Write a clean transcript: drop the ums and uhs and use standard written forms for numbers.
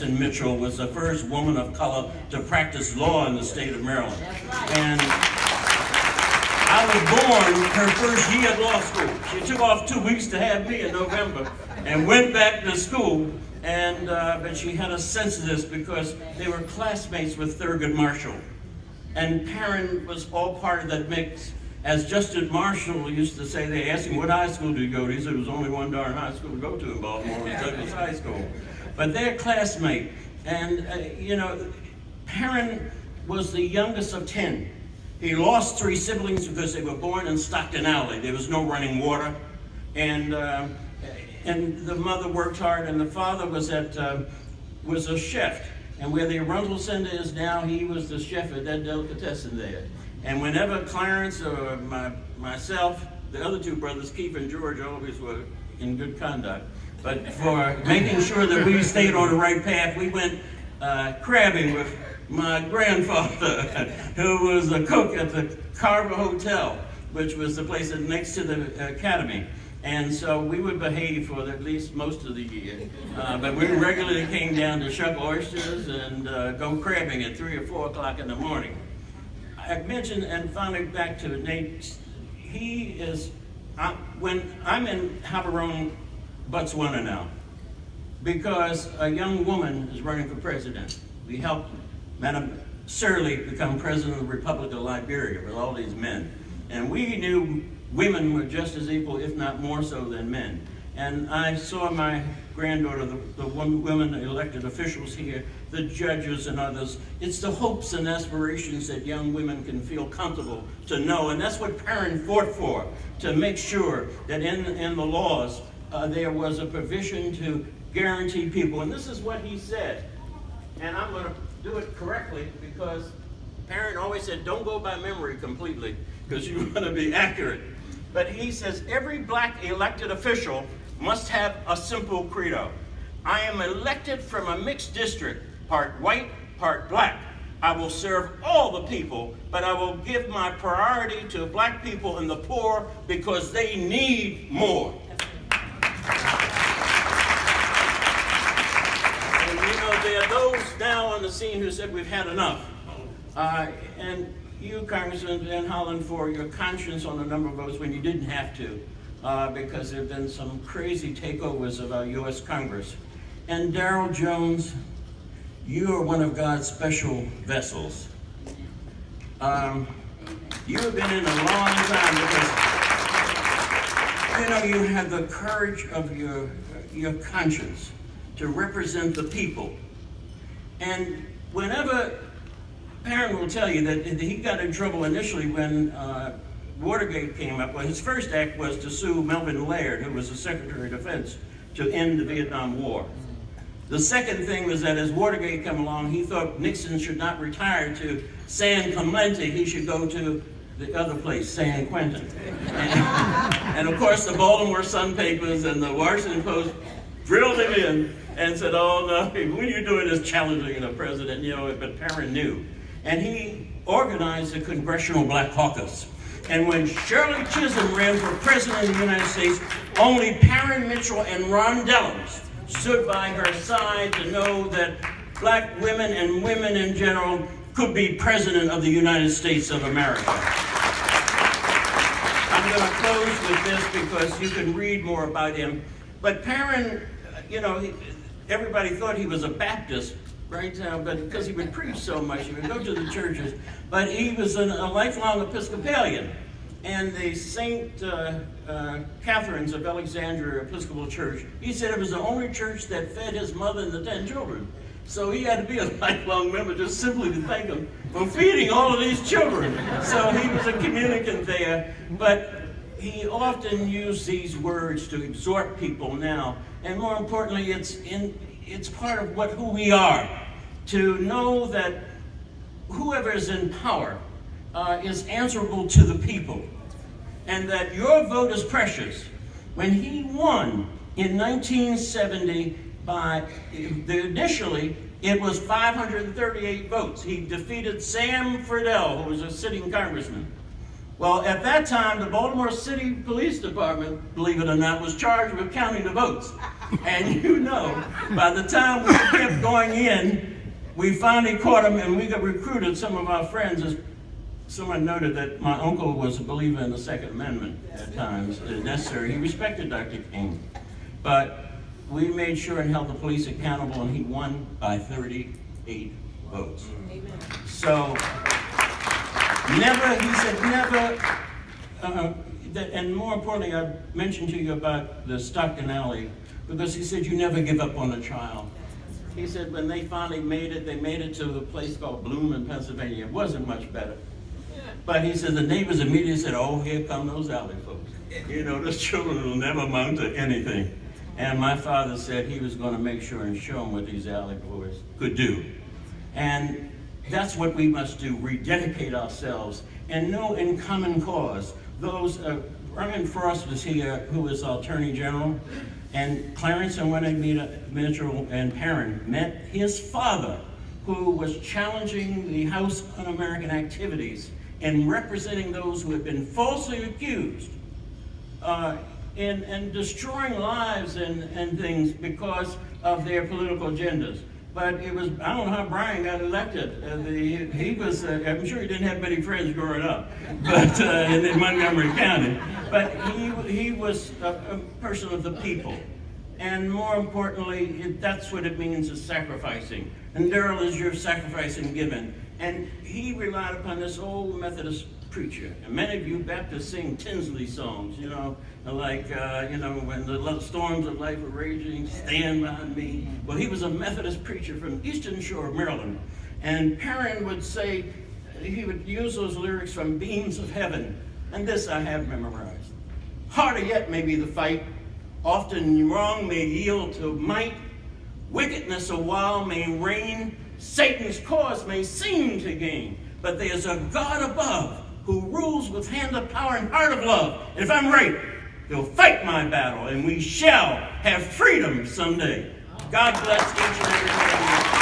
Bowen Mitchell was the first woman of color to practice law in the state of Maryland. And I was born her first year at law school. She took off 2 weeks to have me in November and went back to school. And but she had a sense of this because they were classmates with Thurgood Marshall. And Parren was all part of that mix. As Justice Marshall used to say, they asked him, what high school did you go to? He said, there was only one darn high school to go to in Baltimore, it was Douglas High School. But they're classmates. And, Parren was the youngest of 10. He lost 3 siblings because they were born in Stockton Alley. There was no running water. And the mother worked hard, and the father was a chef. And where the Arundel Center is now, he was the chef at that delicatessen there. And whenever Clarence or myself, the other 2 brothers, Keith and George, always were in good conduct. But for making sure that we stayed on the right path, we went crabbing with my grandfather, who was a cook at the Carver Hotel, which was the place next to the academy. And so we would behave for at least most of the year. But we regularly came down to shuck oysters and go crabbing at 3 or 4 o'clock in the morning. I mentioned, and finally back to Nate, when I'm in Gaborone, Botswana now, because a young woman is running for president. We helped Madam Sirleaf become president of the Republic of Liberia with all these men. And we knew women were just as equal, if not more so, than men. And I saw my granddaughter, the women elected officials here, the judges and others. It's the hopes and aspirations that young women can feel comfortable to know. And that's what Parren fought for, to make sure that in the laws there was a provision to guarantee people. And this is what he said. And I'm going to do it correctly because Parren always said, don't go by memory completely because you want to be accurate. But he says, every black elected official must have a simple credo. I am elected from a mixed district, part white, part black. I will serve all the people, but I will give my priority to black people and the poor because they need more. And there are those now on the scene who said we've had enough. And you, Congressman Van Hollen, for your conscience on the number of votes when you didn't have to, because there have been some crazy takeovers of our U.S. Congress. And Darrell Jones, you are one of God's special vessels. You have been in a long time because, you have the courage of your conscience to represent the people. And whenever Parren will tell you that he got in trouble initially when Watergate came up. Well, his first act was to sue Melvin Laird, who was the Secretary of Defense, to end the Vietnam War. The second thing was that as Watergate came along, he thought Nixon should not retire to San Clemente. He should go to the other place, San Quentin. And of course, the Baltimore Sun papers and the Washington Post drilled him in and said, oh no, what are you doing is challenging the president, but Parren knew. And he organized the Congressional Black Caucus. And when Shirley Chisholm ran for president of the United States, only Bowen Mitchell and Ron Dellums stood by her side to know that black women and women in general could be president of the United States of America. I'm going to close with this because you can read more about him. But Parren, everybody thought he was a Baptist, right now, but because he would preach so much, he would go to the churches. But he was a lifelong Episcopalian. And the St. Catherine's of Alexandria Episcopal Church, he said it was the only church that fed his mother and the 10 children. So he had to be a lifelong member just simply to thank him for feeding all of these children. So he was a communicant there. But he often used these words to exhort people now. And more importantly, it's part of who we are, to know that whoever is in power is answerable to the people, and that your vote is precious. When he won in 1970 initially it was 538 votes. He defeated Sam Friedel, who was a sitting congressman. Well, at that time, the Baltimore City Police Department, believe it or not, was charged with counting the votes. And you know, by the time we kept going in, we finally caught him, and we got recruited some of our friends. As someone noted that my uncle was a believer in the Second Amendment at times, as necessary. He respected Dr. King. But we made sure and held the police accountable, and he won by 38 votes. Amen. So, he said never, and more importantly, I mentioned to you about the Stockton Alley, because he said you never give up on a child. He said when they finally made it, they made it to a place called Bloom in Pennsylvania. It wasn't much better. But he said the neighbors immediately said, oh, here come those alley folks. You know, those children will never amount to anything. And my father said he was going to make sure and show them what these alley boys could do. And that's what we must do, rededicate ourselves and know in common cause. Those, Bowen Frost was here, who was our Attorney General, and Clarence and Bowen Mitchell and Parren met his father, who was challenging the House Un-American activities and representing those who had been falsely accused and destroying lives and things because of their political agendas. But it was, I don't know how Brian got elected. He was, I'm sure he didn't have many friends growing up, but in Montgomery County. But he was a person of the people. And more importantly, that's what it means is sacrificing. And Daryl is your sacrifice and giving. And he relied upon this old Methodist preacher. And many of you Baptists sing Tinsley songs, you know, like, you know, when the storms of life are raging, stand by me. Well, he was a Methodist preacher from Eastern Shore of Maryland. And Parren would say, he would use those lyrics from Beams of Heaven. And this I have memorized. Harder yet may be the fight. Often wrong may yield to might. Wickedness a while may reign. Satan's cause may seem to gain. But there's a God above who rules with hand of power and heart of love. And if I'm right, he'll fight my battle, and we shall have freedom someday. God bless each and every one of you.